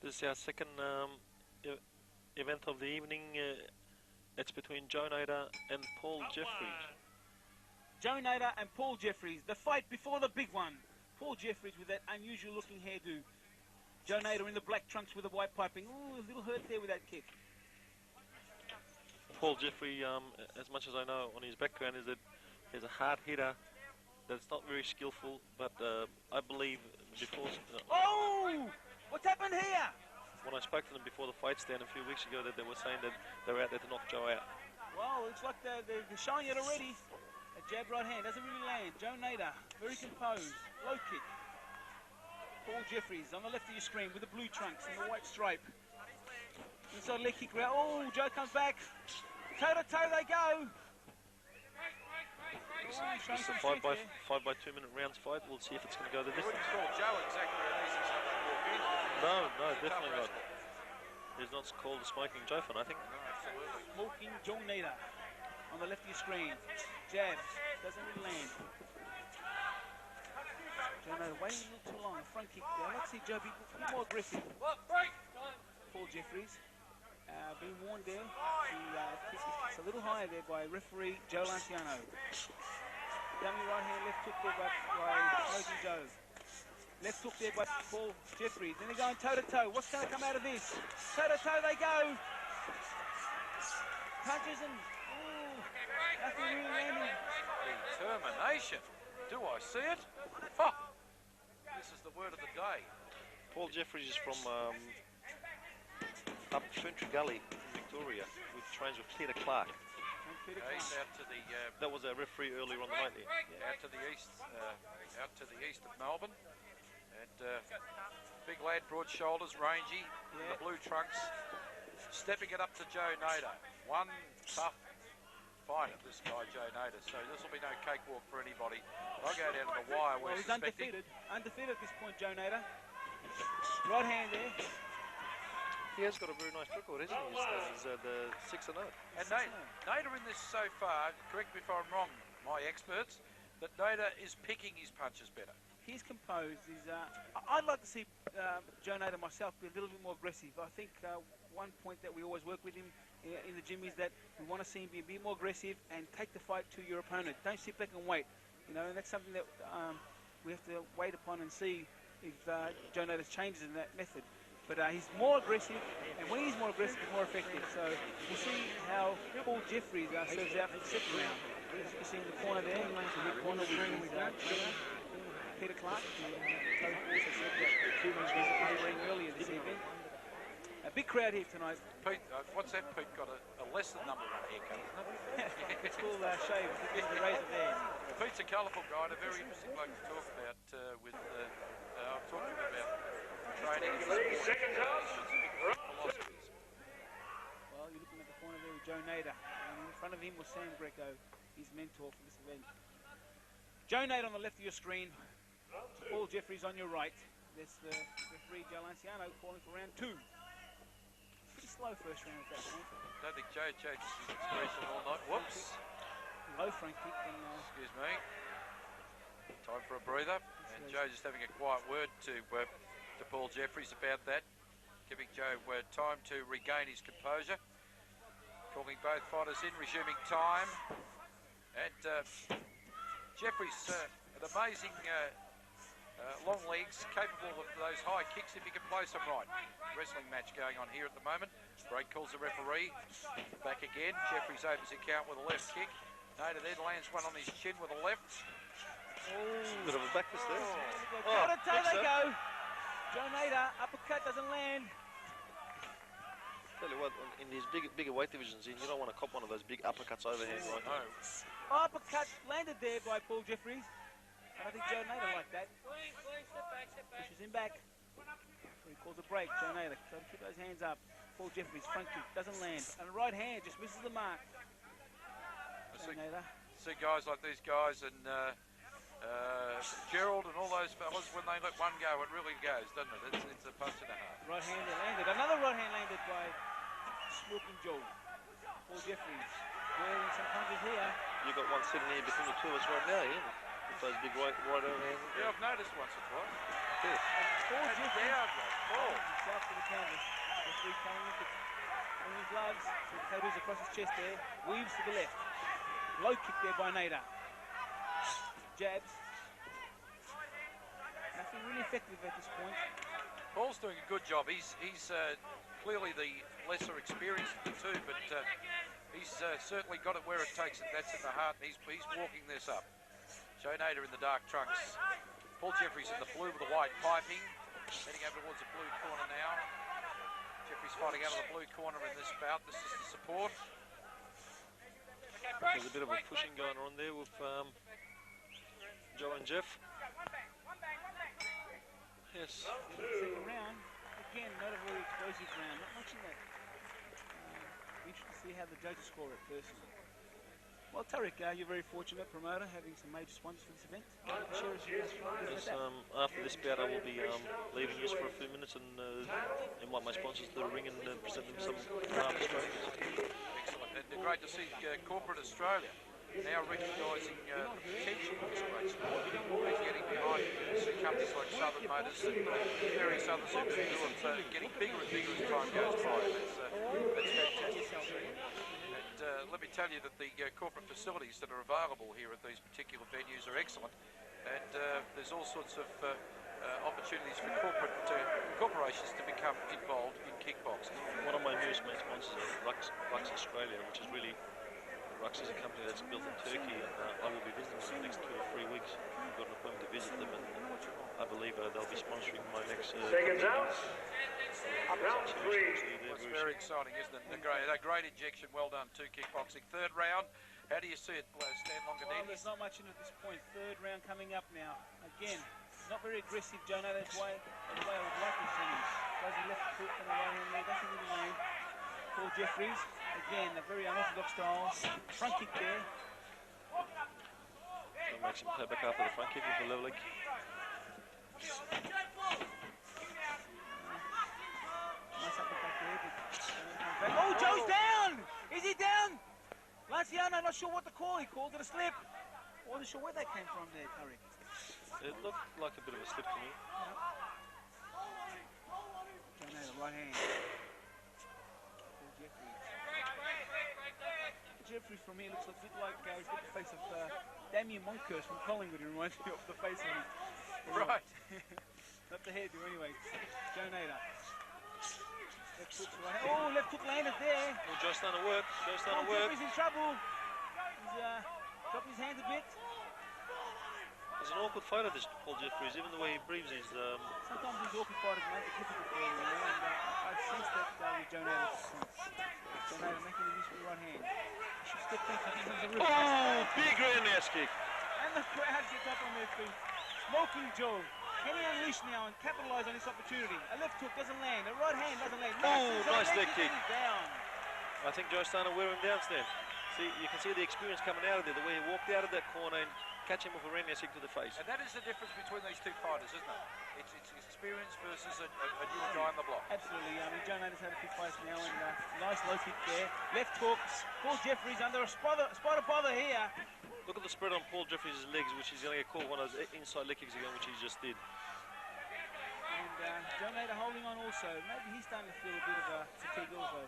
This is our second event of the evening. It's between Joe Nader and Paul Jeffries. Joe Nader and Paul Jeffries, the fight before the big one. Paul Jeffries with that unusual looking hairdo. Joe Nader in the black trunks with the white piping. Ooh, a little hurt there with that kick. Paul Jeffrey, as much as I know on his background, is that he's a hard hitter. That's not very skillful, but I believe before... Oh! What's happened here? When I spoke to them before the fight stand a few weeks ago, that they were saying that they were out there to knock Joe out. Well, it's like they're showing it already. A jab right hand, doesn't really land. Joe Nader, very composed, low kick. Paul Jeffries on the left of your screen with the blue trunks and the white stripe. Inside leg kick round. Oh, Joe comes back. Toe to toe they go. It's a 5 by 2 minute rounds fight. We'll see if it's going to go the distance. Wouldn't call Joe exactly an easy someone to walk in. No, definitely not. He's not called a smoking Joe fan, I think. No, absolutely. Smoking Joe Nader on the left of your screen. Jab, doesn't really land. Joe Nader waiting a little too long. Front kick there. Let's see Joe be more aggressive. Paul Jeffries being warned there. The kick is a little higher there by referee Joe Lanciano. Dummy right hand, left hook there by Smoking Joe. Left hook there by Paul Jeffries. Then they're going toe to toe. What's going to come out of this? Toe to toe they go. Punches and nothing really landing. Determination. Do I see it? Ha! This is the word of the day. Paul Jeffries is from up Ferntree Gully in Victoria, who trains with Peter Clark. Okay, he's out to the that was our referee earlier on the night there. out to the east of Melbourne, and big lad, broad shoulders, rangy, in the blue trunks, stepping it up to Joe Nader. One tough fighter, this guy Joe Nader. So this will be no cakewalk for anybody. I'll go down to the wire. Well, he's undefeated at this point, Joe Nader. Right hand there. He has got a very nice record, hasn't he? He's the 6-0. And Nader in this so far, correct me if I'm wrong, my experts, that Nader is picking his punches better. He's composed. I'd like to see Joe Nader myself be a little bit more aggressive. I think one point that we always work with him in the gym is that we want to see him be a bit more aggressive and take the fight to your opponent. Don't sit back and wait. You know, and that's something that we have to wait upon and see if Joe Nader changes in that method. But he's more aggressive, and when he's more aggressive, he's more effective. So we'll see how Paul Jeffries serves out for the second round. As you can see in the corner there, the mid corner with Peter Clark. Also said that he's ring earlier this evening. A big crowd here tonight. Pete, what's that? Pete got a less than number one haircut, isn't it? It's called shave. It's the razor there. Pete's a colourful guy and a very interesting bloke to talk about with. I've talked to him about training and 30 seconds out. Philosophies. Well, you're looking at the corner there with Joe Nader, and in front of him was Sam Greco, his mentor for this event. Joe Nader on the left of your screen, Paul Jeffries on your right. There's the referee Joe Lanciano calling for round 2. Pretty slow first round at that point. Don't think Joe changes his expression all night. Whoops. Low front kick. And, excuse me. Time for a breather. And Joe just having a quiet word to Paul Jeffries about that, giving Joe time to regain his composure. Calling both fighters in, resuming time. And Jeffries, an amazing long legs, capable of those high kicks if he can place them right. Wrestling match going on here at the moment. Break calls the referee. Back again. Jeffries opens the count with a left kick. Nader then lands one on his chin with a left. Oh, bit of a back fist there. Toe to toe they go. Joe Nader, uppercut doesn't land. Tell you what, in these bigger weight divisions, you don't want to cop one of those big uppercuts overhand right now. Uppercut landed there by Paul Jeffries. I don't think Joe Nader liked that. Pushes him back. He calls a break. Joe Nader trying to keep those hands up. Paul Jeffries front kick doesn't land, and the right hand just misses the mark. See guys like these guys and Gerald and all those fellas, when they let one go, it really goes, doesn't it? It's a punch and a half. Right hand landed. Another right hand landed by Smoking Joe. Paul Jeffries wearing some punches here. You got one sitting here between the two of us right now, yeah? With those big right overhand. Yeah, I've noticed once or twice. Yes. Paul Jeffries Paul. himself to the the canvas. Referee coming with his gloves. Tattoos across his chest there. Weaves to the left. Low kick there by Nader. Jabs. Nothing really effective at this point. Paul's doing a good job. He's clearly the lesser experienced of the two, but he's certainly got it where it takes it. That's at the heart. He's walking this up. Joe Nader in the dark trunks. Paul Jeffries in the blue with the white piping. Heading over towards the blue corner now. Jeffries fighting out of the blue corner in this bout. This is the support. There's a bit of a pushing going on there with Joe and Jeff. Yes. Second round. Again, not a very explosive round. Not much in that. Be interested to see how the judges score it personally. Well, Tariq, you're very fortunate promoter, having some major sponsors for this event. Yes, after this bout, I will be leaving this for a few minutes and invite my sponsors to the ring and present them some Australians. Excellent, and great to see corporate Australia now recognising the potential of this great sport. He's getting behind companies like Southern Motors and various others who are getting bigger and bigger as time goes by. That's fantastic. And let me tell you that the corporate facilities that are available here at these particular venues are excellent. And there's all sorts of opportunities for corporations to become involved in kickboxing. One of my newest main sponsors is Rux Australia, which is really... Rux is a company that's built in Turkey, and I will be visiting them in the next 2 or 3 weeks. I've got an appointment to visit them, and I believe they'll be sponsoring my next... Seconds out. Round 3. It's very exciting, isn't it? A great injection. Well done to kickboxing. Third round. How do you see it, Stan Longanini? Well, there's not much in it at this point. Third round coming up now. Again, not very aggressive, Joe Nader's way I would like to see him. Does a left foot and a right hand there. Nothing in the way. Paul Jeffries, again, a very unorthodox style. Front kick there. I'll make some payback after the front kick with the level leg. Nice uppercut there, but oh, Joe's down! Is he down? Lanciano, not sure what to call. He called it a slip. Wasn't sure where that came from there, Tariq. It looked like a bit of a slip to me. Joe Nader, right hand. Jeffries from here looks a bit like he's got the face of Damien Monkhurst from Collingwood. He reminds me of the face of him. Right. Not the hairdo anyway. Joe Nader. Left hook right. Oh, left hook landed there. Well, Joe's done a work. Joe's done a work. Jeffries in trouble. He's dropping his hands a bit. He's an awkward fighter, this Paul Jeffries. Even the way he breathes is... Sometimes these awkward fighters make it difficult for him, and I sense that with Joe Nader. Joe Nader making the use of the right hand. He should step back and the roof. Oh, big roundhouse kick. And the crowd gets up on their feet. Smoking Joe. Can he unleash now and capitalise on this opportunity? A left hook doesn't land. A right hand doesn't land. Nice leg kick. Down. I think Joe's starting to wear him down, Stan. See, you can see the experience coming out of there, the way he walked out of that corner and catch him with a roundhouse kick to the face. And that is the difference between these two fighters, isn't it? It's experience versus a newer guy on the block. Absolutely. I mean, Joe Nader's had a few fights now, and nice low kick there. Left hook. Paul Jeffries under a spot of bother here. Look at the spread on Paul Jeffries' legs, which he's going to get caught one of those inside leg kicks again, which he just did. And Joe Nader holding on also. Maybe he's starting to feel a bit of a fatigue also.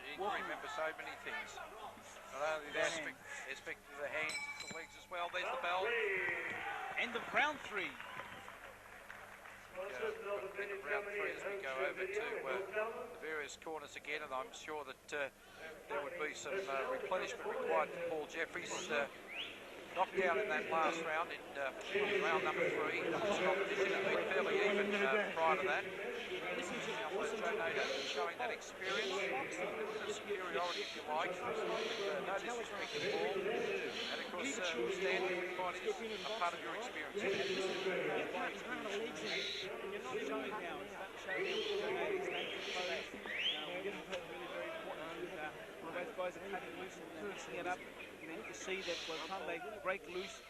He can remember so many things. Not only the aspect of the hands, it's the legs as well. There's the bell. End of round 3. End of round 3 as we go over to the various corners again, and I'm sure that there would be some replenishment required for Paul Jeffries. Knocked down in that last round in round number 3. This competition had been fairly even prior to that. Now Joe Nader showing that experience, the superiority if you like. No disrespect at all. And of course, Stan, we find it is a part of your experience. You're not showing now. It's not showing now. Joe Nader is staying close. Really very important with both guys are cutting loose and mixing it up. You need to see that by the time they break loose,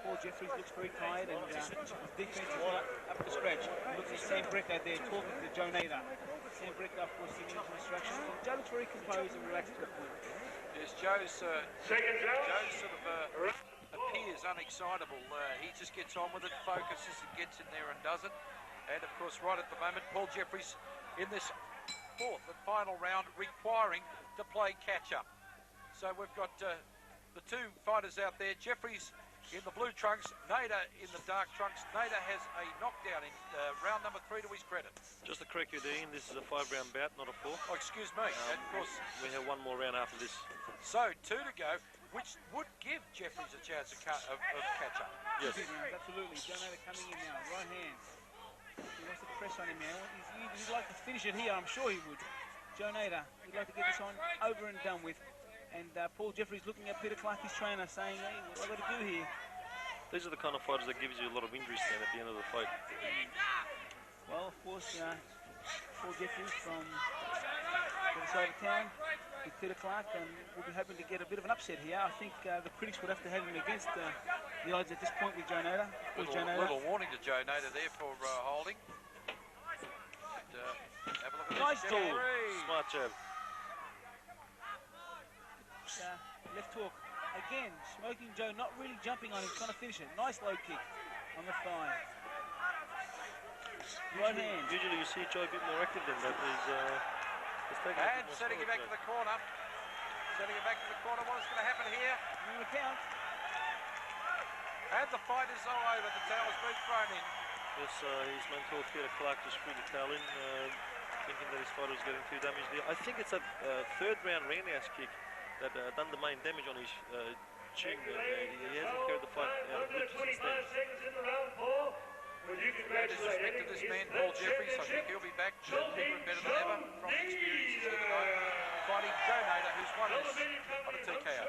Paul Jeffries looks very tired and his defense is not up to scratch. Looks at Sam Breck out there talking to Joe Nader. Sam Breck, of course, giving him instructions. Joe looks very composed and relaxed to the point. Yes, Joe sort of appears unexcitable. He just gets on with it, focuses and gets in there and does it. And, of course, right at the moment, Paul Jeffries in this fourth and final round requiring to play catch-up. So we've got the two fighters out there, Jeffries in the blue trunks, Nader in the dark trunks. Nader has a knockdown in round number 3 to his credit. Just to correct you, Dean, this is a 5-round bout, not a 4. Oh, excuse me. And, of course, We have one more round after this. so 2 to go, which would give Jeffries a chance of catch-up. Yes. Absolutely. Joe Nader coming in now, right hand. He wants to press on him now. He'd like to finish it here, I'm sure he would. Joe Nader, he'd like to get this on over and done with. And Paul Jeffries looking at Peter Clark, his trainer, saying, hey, what have I got to do here? These are the kind of fighters that gives you a lot of injuries then at the end of the fight. Well, of course, Paul Jeffries from the other side of town with Peter Clark, and we'll be hoping to get a bit of an upset here. I think the critics would have to have him against the odds at this point with Joe Nader. Little warning to Joe Nader there for holding. And, have a look at Nice this. ball. Jeffries. Smart jab. Left hook. Again, Smoking Joe not really jumping on him, trying to finish it. Nice low kick on the thigh. Right hand. Usually you see Joe a bit more active than that. He's taking a bit And more setting it slow back to today. the corner. Setting it back to the corner. What is going to happen here? On the count. And the fight is all over. The towel's been thrown in. Yes, his mentor Peter Clark just threw the towel in, thinking that his fighter was getting too damaged there. I think it's that third round roundhouse kick that done the main damage on his chin. He hasn't carried the fight out of the since then. And disrespect to this man, Paul Jeffries. I think he'll be back bigger and better than ever from experience here tonight, fighting Joe Nader, who's won this on a TKO.